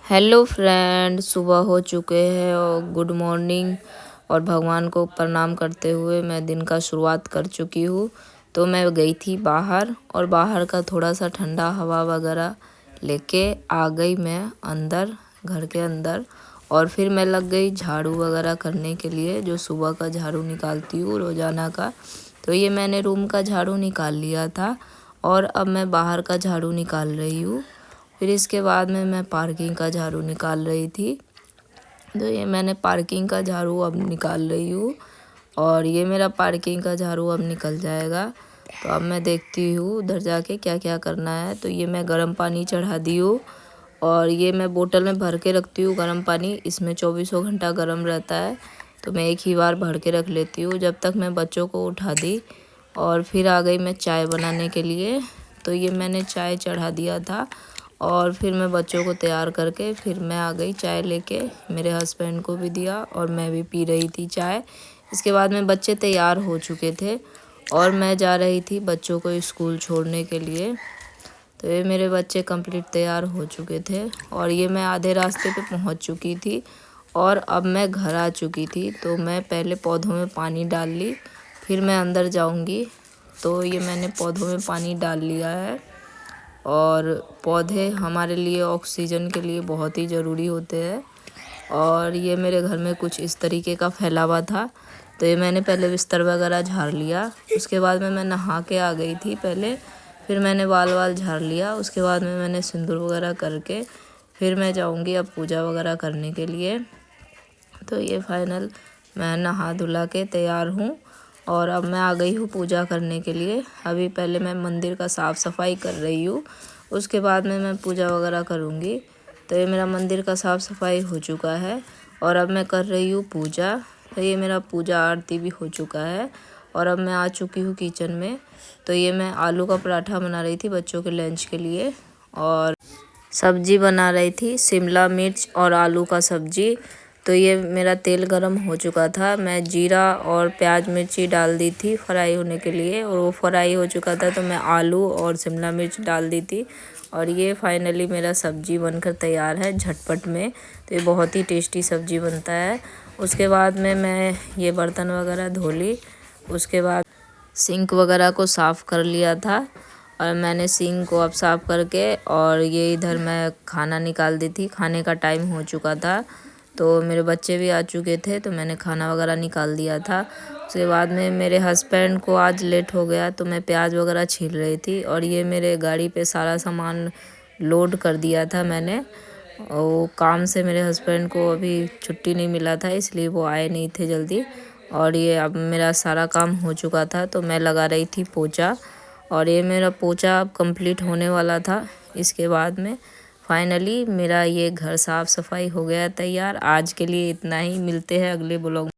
Hello friend, सुबह हो चुके हैं और गुड मॉर्निंग। और भगवान को प्रणाम करते हुए मैं दिन का शुरुआत कर चुकी हूँ। तो मैं गई थी बाहर और बाहर का थोड़ा सा ठंडा हवा वगैरह लेके आ गई मैं अंदर, घर के अंदर। और फिर मैं लग गई झाड़ू वगैरह करने के लिए, जो सुबह का झाड़ू निकालती हूँ रोज़ाना का। तो ये मैंने रूम का झाड़ू निकाल लिया था और अब मैं बाहर का झाड़ू निकाल रही हूँ। फिर इसके बाद में मैं पार्किंग का झाड़ू निकाल रही थी। तो ये मैंने पार्किंग का झाड़ू अब निकाल रही हूँ और ये मेरा पार्किंग का झाड़ू अब निकल जाएगा। तो अब मैं देखती हूँ उधर जाके क्या क्या करना है। तो ये मैं गर्म पानी चढ़ा दी हूँ और ये मैं बोतल में भर के रखती हूँ गर्म पानी। इसमें 24 घंटा गर्म रहता है, तो मैं एक ही बार भर के रख लेती हूँ। जब तक मैं बच्चों को उठा दी और फिर आ गई मैं चाय बनाने के लिए। तो ये मैंने चाय चढ़ा दिया था और फिर मैं बच्चों को तैयार करके फिर मैं आ गई चाय लेके। मेरे हस्बैंड को भी दिया और मैं भी पी रही थी चाय। इसके बाद में बच्चे तैयार हो चुके थे और मैं जा रही थी बच्चों को स्कूल छोड़ने के लिए। तो ये मेरे बच्चे कंप्लीट तैयार हो चुके थे और ये मैं आधे रास्ते पे पहुंच चुकी थी और अब मैं घर आ चुकी थी। तो मैं पहले पौधों में पानी डाल ली, फिर मैं अंदर जाऊंगी। तो ये मैंने पौधों में पानी डाल लिया है और पौधे हमारे लिए ऑक्सीजन के लिए बहुत ही ज़रूरी होते हैं। और ये मेरे घर में कुछ इस तरीके का फैलावा था। तो ये मैंने पहले बिस्तर वगैरह झाड़ लिया। उसके बाद में मैं नहा के आ गई थी पहले, फिर मैंने बाल वाल झाड़ लिया। उसके बाद में मैंने सिंदूर वगैरह करके फिर मैं जाऊंगी अब पूजा वगैरह करने के लिए। तो ये फाइनल मैं नहा धुला के तैयार हूँ और अब मैं आ गई हूँ पूजा करने के लिए। अभी पहले मैं मंदिर का साफ़ सफाई कर रही हूँ, उसके बाद में मैं पूजा वगैरह करूँगी। तो ये मेरा मंदिर का साफ़ सफाई हो चुका है और अब मैं कर रही हूँ पूजा। तो ये मेरा पूजा आरती भी हो चुका है और अब मैं आ चुकी हूँ किचन में। तो ये मैं आलू का पराठा बना रही थी बच्चों के लंच के लिए और सब्जी बना रही थी शिमला मिर्च और आलू का सब्जी। तो ये मेरा तेल गरम हो चुका था, मैं जीरा और प्याज मिर्ची डाल दी थी फ्राई होने के लिए और वो फ्राई हो चुका था। तो मैं आलू और शिमला मिर्च डाल दी थी और ये फाइनली मेरा सब्जी बनकर तैयार है झटपट में। तो ये बहुत ही टेस्टी सब्जी बनता है। उसके बाद में मैं ये बर्तन वगैरह धो ली। उसके बाद सिंक वगैरह को साफ़ कर लिया था और मैंने सिंक को अब साफ़ करके और ये इधर मैं खाना निकाल दी थी। खाने का टाइम हो चुका था तो मेरे बच्चे भी आ चुके थे, तो मैंने खाना वगैरह निकाल दिया था। उसके बाद में मेरे हस्बैंड को आज लेट हो गया तो मैं प्याज वगैरह छील रही थी और ये मेरे गाड़ी पे सारा सामान लोड कर दिया था मैंने। वो काम से मेरे हस्बैंड को अभी छुट्टी नहीं मिला था, इसलिए वो आए नहीं थे जल्दी। और ये अब मेरा सारा काम हो चुका था तो मैं लगा रही थी पोछा और ये मेरा पोछा अब कंप्लीट होने वाला था। इसके बाद में फाइनली मेरा ये घर साफ़ सफाई हो गया तैयार। आज के लिए इतना ही, मिलते हैं अगले ब्लॉग।